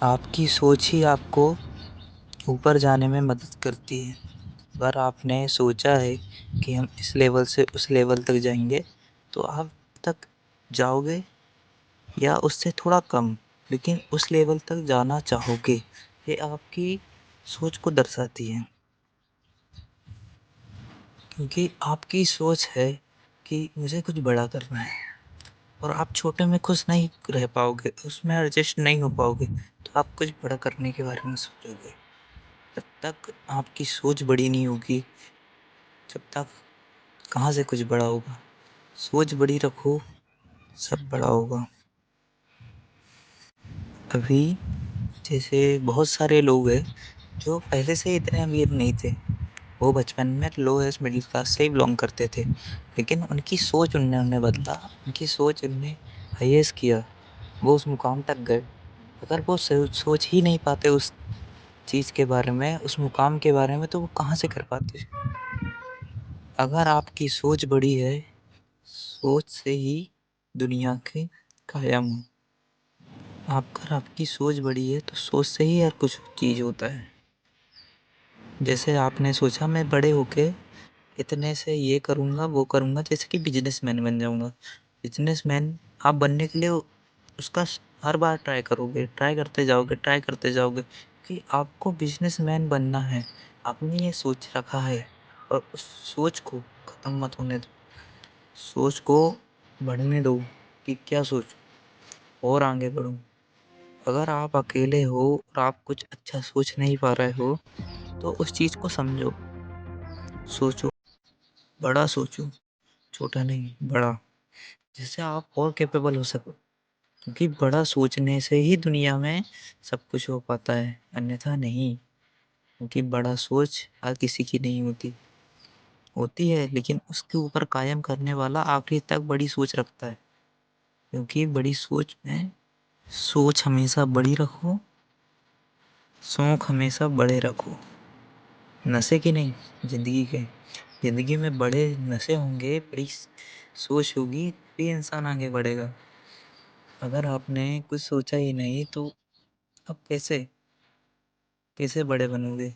آپ کی سوچ ہی آپ کو اوپر جانے میں مدد کرتی ہے۔ اگر آپ نے سوچا ہے کہ ہم اس لیول سے اس لیول تک جائیں گے تو آپ تک جاؤ گے، یا اس سے تھوڑا کم، لیکن اس لیول تک جانا چاہو گے۔ یہ آپ کی سوچ کو درشاتی ہے، کیونکہ آپ کی سوچ ہے کہ مجھے کچھ بڑا کرنا ہے، اور آپ چھوٹے میں خوش نہیں رہ پاؤ گے، اس میں ایڈجسٹ نہیں ہو پاؤ گے، تو آپ کچھ بڑا کرنے کے بارے میں سوچو گے۔ جب تک آپ کی سوچ بڑی نہیں ہوگی، جب تک کہاں سے کچھ بڑا ہوگا۔ سوچ بڑی رکھو، سب بڑا ہوگا۔ ابھی جیسے بہت سارے لوگ ہیں جو پہلے سے اتنے امیر نہیں تھے، وہ بچپن میں لوئسٹ مڈل کلاس سے ہی بلانگ کرتے تھے، لیکن ان کی سوچ انہوں نے بدلا، ان کی سوچ ان نے ہائیسٹ کیا، وہ اس مقام تک گئے۔ اگر وہ سوچ ہی نہیں پاتے اس چیز کے بارے میں، اس مقام کے بارے میں، تو وہ کہاں سے کر پاتے۔ اگر آپ کی سوچ بڑی ہے، سوچ سے ہی دنیا کے قائم ہو۔ اگر آپ کی سوچ بڑی ہے تو سوچ سے ہی ہر کچھ چیز ہوتا ہے۔ جیسے آپ نے سوچا میں بڑے ہو کے اتنے سے یہ کروں گا وہ کروں گا، جیسے کہ بزنس مین بن جاؤں گا۔ بزنس مین آپ بننے کے لیے اس کا ہر بار ٹرائی کرو گے، ٹرائی کرتے جاؤ گے کہ آپ کو بزنس مین بننا ہے۔ آپ نے یہ سوچ رکھا ہے، اور اس سوچ کو ختم مت ہونے دو، سوچ کو بڑھنے دو کہ کیا سوچوں اور آگے بڑھوں۔ اگر آپ اکیلے ہو اور آپ کچھ اچھا سوچ نہیں پا رہے ہو تو اس چیز کو سمجھو، سوچو، بڑا سوچو، چھوٹا نہیں بڑا، جس سے آپ اور کیپیبل ہو سکو، کیونکہ بڑا سوچنے سے ہی دنیا میں سب کچھ ہو پاتا ہے، انیتھا نہیں۔ کیونکہ بڑا سوچ ہر کسی کی نہیں ہوتی ہے، لیکن اس کے اوپر قائم کرنے والا آخری تک بڑی سوچ رکھتا ہے۔ کیونکہ بڑی سوچ میں سوچ ہمیشہ بڑی رکھو، شوق ہمیشہ بڑے رکھو، نشے کی نہیں، زندگی کے۔ زندگی میں بڑے نشے ہوں گے، بڑی سوچ ہوگی، بھی انسان آگے بڑھے گا۔ اگر آپ نے کچھ سوچا ہی نہیں تو اب کیسے بڑے بنو گے۔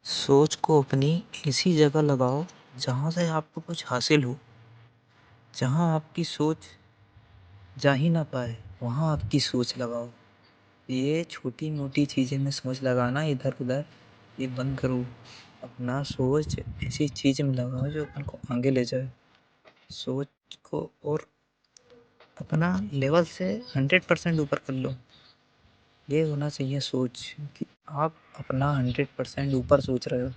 سوچ کو اپنی اسی جگہ لگاؤ جہاں سے آپ کو کچھ حاصل ہو، جہاں آپ کی سوچ جا ہی نہ پائے، وہاں آپ کی سوچ لگاؤ۔ یہ چھوٹی موٹی چیزیں میں سوچ لگانا ادھر ادھر یہ بند کرو، اپنا سوچ ایسی چیز میں لگاؤ جو اپن کو آگے لے جائے۔ سوچ کو اور اپنا لیول سے 100% اوپر کر لو۔ یہ ہونا چاہیے سوچ کہ آپ اپنا 100% اوپر سوچ رہے ہو۔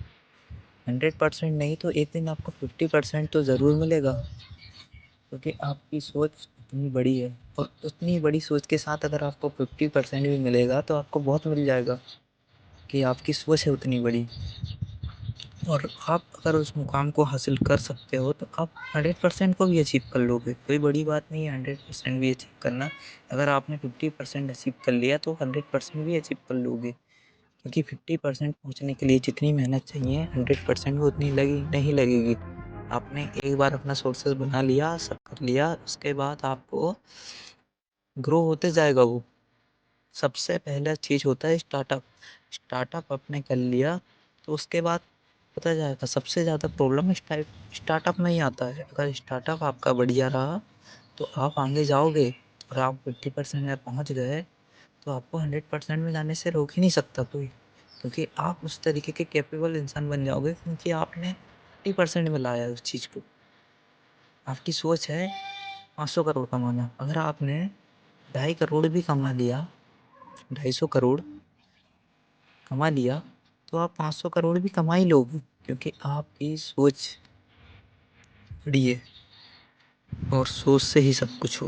100% نہیں تو ایک دن آپ کو 50% تو ضرور ملے گا، کیونکہ آپ کی سوچ اتنی بڑی ہے، اور اتنی بڑی سوچ کے ساتھ اگر آپ کو 50% بھی ملے گا تو آپ کو بہت مل جائے گا، کہ آپ کی سوچ ہے اتنی بڑی۔ اور آپ اگر اس مقام کو حاصل کر سکتے ہو تو آپ 100% کو بھی اچیو کر لو گے، کوئی بڑی بات نہیں ہے 100% بھی اچیو کرنا۔ اگر آپ نے 50% اچیو کر لیا تو 100% بھی اچیو کر لو گے، کیونکہ 50% پہنچنے کے لیے جتنی محنت چاہیے 100% بھی اتنی نہیں لگے گی۔ آپ نے ایک بار اپنا سورسز بنا لیا، سب کر لیا، اس کے بعد آپ کو گرو ہوتے جائے گا۔ وہ سب سے پہلا چیز ہوتا ہے اسٹارٹ اپ آپ نے کر لیا تو اس کے بعد پتہ جائے گا۔ سب سے زیادہ پرابلم اسٹارٹ اپ میں ہی آتا ہے۔ اگر اسٹارٹ اپ آپ کا بڑھیا رہا تو آپ آگے جاؤ گے، اور آپ 50% میں پہنچ گئے تو آپ کو 100% میں جانے سے روک ہی نہیں سکتا کوئی، کیونکہ آپ اس طریقے کے کیپیبل انسان بن جاؤ گے، کیونکہ آپ نے 50% میں لایا اس چیز کو۔ آپ کی سوچ ہے 500 کروڑ کمانا، اگر آپ نے 2.5 کروڑ بھی کما لیا، 250 کروڑ کما لیا تو آپ 500 کروڑ بھی کما ہی لو گے، کیونکہ آپ کی سوچ بڑی ہے، اور سوچ سے ہی سب کچھ ہو۔